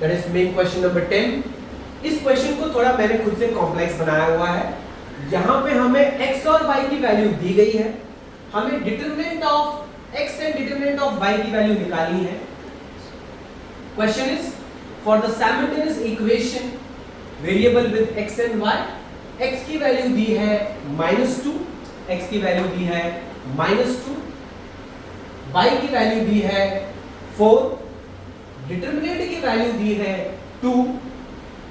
That is main question number 10। इस question को थोड़ा मैंने खुद से कॉम्प्लेक्स बनाया हुआ है। यहाँ पे हमें x और y की वैल्यू दी गई है, हमें determinant of x and determinant of y की वैल्यू निकालनी है। Question is for the simultaneous equation variable with x and y, x की वैल्यू दी है -2, x की वैल्यू दी है -2, y की वैल्यू दी है 4, डिटरमिनेंट की वैल्यू दी है 2,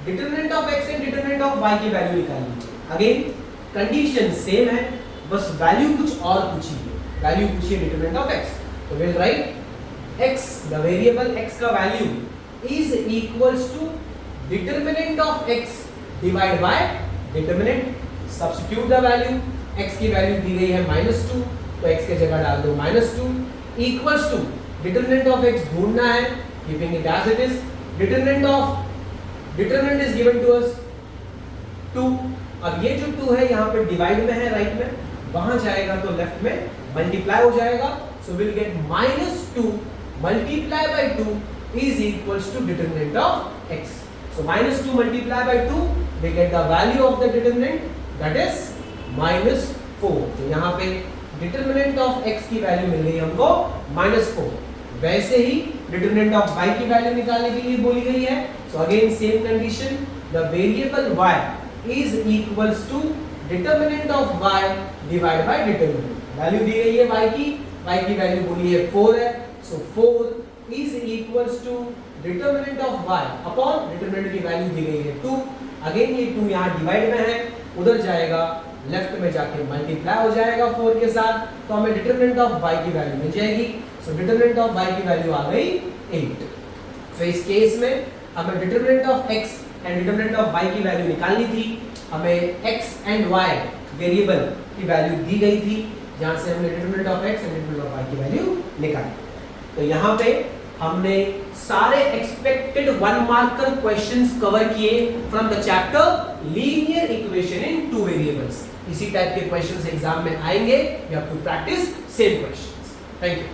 determinant of x and determinant of y की वैल्यू निकालनी है। अगेन कंडीशन सेम है, बस वैल्यू कुछ और पूछिए, वैल्यू पूछिए डिटरमिनेंट ऑफ x। तो will write x, the variable x का value is equals to determinant of x divide by determinant. Substitute the value, x की वैल्यू दी गई है -2, तो x की जगह डाल दो -2 equals to determinant of x ढूंढना है, keeping it as it is, determinant is given to us 2। अब ये जो 2 है यहाँ पे डिवाइड में है, राइट में, वहां जाएगा तो लेफ्ट में मल्टीप्लाई हो जाएगा। So will get -2 multiply by 2 is equals to determinant of x। So -2 multiply by 2 we get the value of the determinant, that is -4। तो यहाँ पे डिटरमिनेंट ऑफ x की वैल्यू मिल गई हमको -4। वैसे ही डिटरमिनेंट ऑफ y की वैल्यू निकालने के लिए बोली गई है। So again same condition, the variable y is equals to determinant of y divide by determinant. Value दी गई है y की वैल्यू बोली है 4 है। So 4 is equals to determinant of y upon determinant की वैल्यू दी गई है 2। अगेन ये 2 यहाँ डिवाइड में है, उधर जाएगा लेफ्ट में जाके मल्टीप्लाई हो जाएगा 4 के साथ, तो हमें डिटरमिनेंट ऑफ y की वैल्यू मिल जाएगी। सो डिटरमिनेंट ऑफ y की वैल्यू आ गई 8। सो इस केस में हमें determinant of x and determinant of y की वैल्यू निकालनी थी। हमें x एंड y वेरिएबल की वैल्यू दी गई थी, जहां से हमने determinant of x and determinant of y की वैल्यू निकाली। तो यहाँ पे हमने सारे एक्सपेक्टेड 1 मार्कर क्वेश्चंस कवर किए from the chapter linear equation in 2 variables. इसी टाइप के क्वेश्चंस एग्जाम में आएंगे, you have to practice same questions. Thank you.